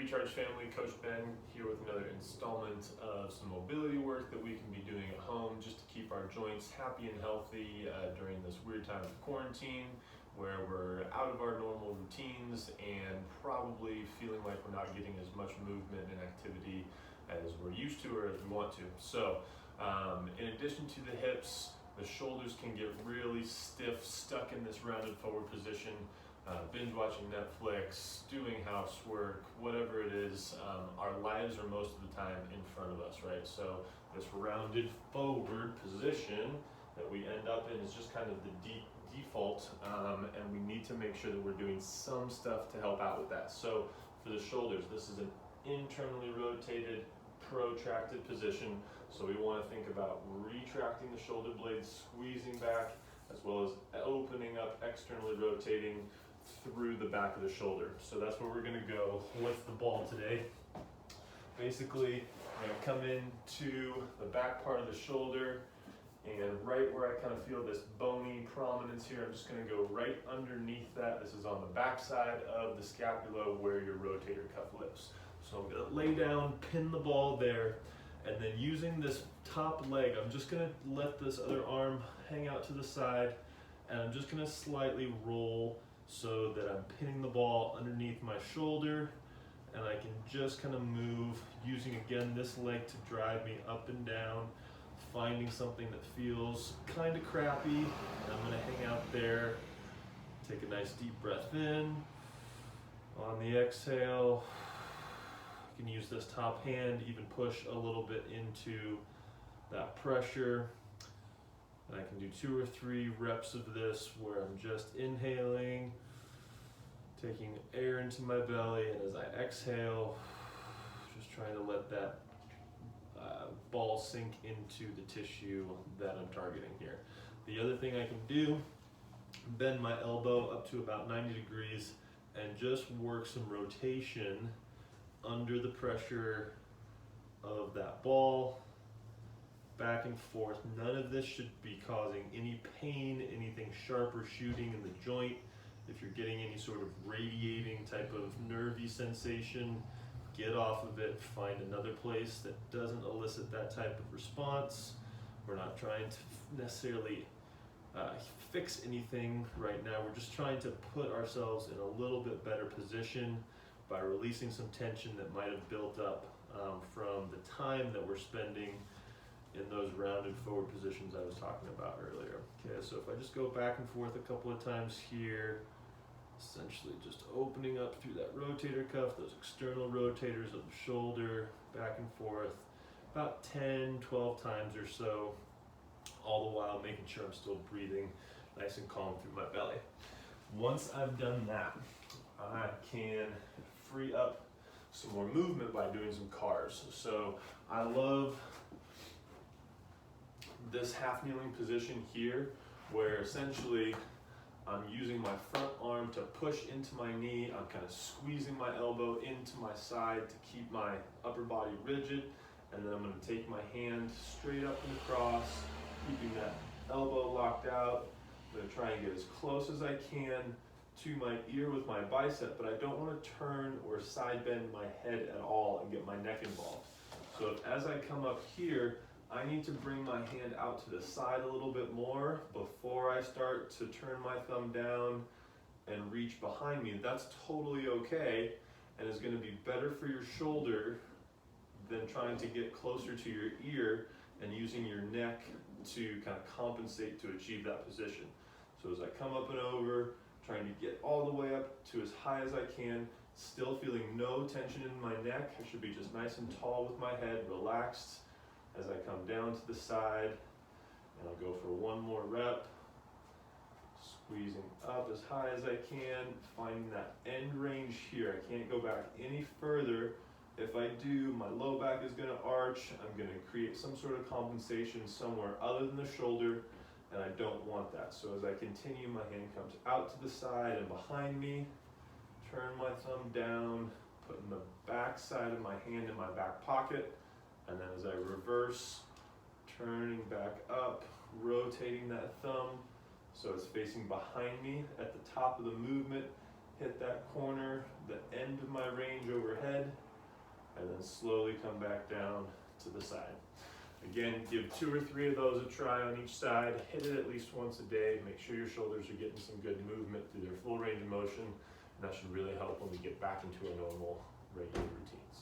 Recharge family, Coach Ben here with another installment of some mobility work that we can be doing at home just to keep our joints happy and healthy during this weird time of quarantine where we're out of our normal routines and probably feeling like we're not getting as much movement and activity as we're used to or as we want to. So in addition to the hips, the shoulders can get really stiff, stuck in this rounded forward position. Binge watching Netflix, doing housework, whatever it is, our lives are most of the time in front of us, right? So this rounded forward position that we end up in is just kind of the default, and we need to make sure that we're doing some stuff to help out with that. So for the shoulders, this is an internally rotated, protracted position. So we want to think about retracting the shoulder blades, squeezing back, as well as opening up, externally rotating through the back of the shoulder. So that's where we're going to go with the ball today. Basically, I'm going to come into the back part of the shoulder, and right where I kind of feel this bony prominence here, I'm just going to go right underneath that. This is on the back side of the scapula where your rotator cuff lives. So I'm going to lay down, pin the ball there, and then using this top leg, I'm just going to let this other arm hang out to the side, and I'm just going to slightly roll so that I'm pinning the ball underneath my shoulder, and I can just kind of move using again this leg to drive me up and down, finding something that feels kind of crappy, and I'm going to hang out there, take a nice deep breath in. On the exhale, you can use this top hand, even push a little bit into that pressure. And I can do 2 or 3 reps of this where I'm just inhaling, taking air into my belly, and as I exhale, just trying to let that ball sink into the tissue that I'm targeting here. The other thing I can do, bend my elbow up to about 90 degrees and just work some rotation under the pressure of that ball, back and forth. None of this should be causing any pain, anything sharp or shooting in the joint. If you're getting any sort of radiating type of nervy sensation, get off of it, find another place that doesn't elicit that type of response. We're not trying to necessarily fix anything right now. We're just trying to put ourselves in a little bit better position by releasing some tension that might have built up from the time that we're spending in those rounded forward positions I was talking about earlier. Okay, so if I just go back and forth a couple of times here, essentially just opening up through that rotator cuff, those external rotators of the shoulder, back and forth, about 10, 12 times or so, all the while making sure I'm still breathing nice and calm through my belly. Once I've done that, I can free up some more movement by doing some cars. So I love this half kneeling position here, where essentially I'm using my front arm to push into my knee. I'm kind of squeezing my elbow into my side to keep my upper body rigid, and then I'm going to take my hand straight up and across, keeping that elbow locked out. I'm going to try and get as close as I can to my ear with my bicep, but I don't want to turn or side bend my head at all and get my neck involved. So as I come up here, I need to bring my hand out to the side a little bit more before I start to turn my thumb down and reach behind me. That's totally okay, and is going to be better for your shoulder than trying to get closer to your ear and using your neck to kind of compensate to achieve that position. So as I come up and over, trying to get all the way up to as high as I can, still feeling no tension in my neck. I should be just nice and tall with my head, relaxed. As I come down to the side, and I'll go for one more rep, squeezing up as high as I can, finding that end range here. I can't go back any further. If I do, my low back is going to arch. I'm going to create some sort of compensation somewhere other than the shoulder, and I don't want that. So as I continue, my hand comes out to the side and behind me, turn my thumb down, putting the back side of my hand in my back pocket, and then as I reverse, turning back up, rotating that thumb so it's facing behind me at the top of the movement, hit that corner, the end of my range overhead, and then slowly come back down to the side. Again, give 2 or 3 of those a try on each side. Hit it at least once a day. Make sure your shoulders are getting some good movement through their full range of motion. And that should really help when we get back into a normal, regular routine.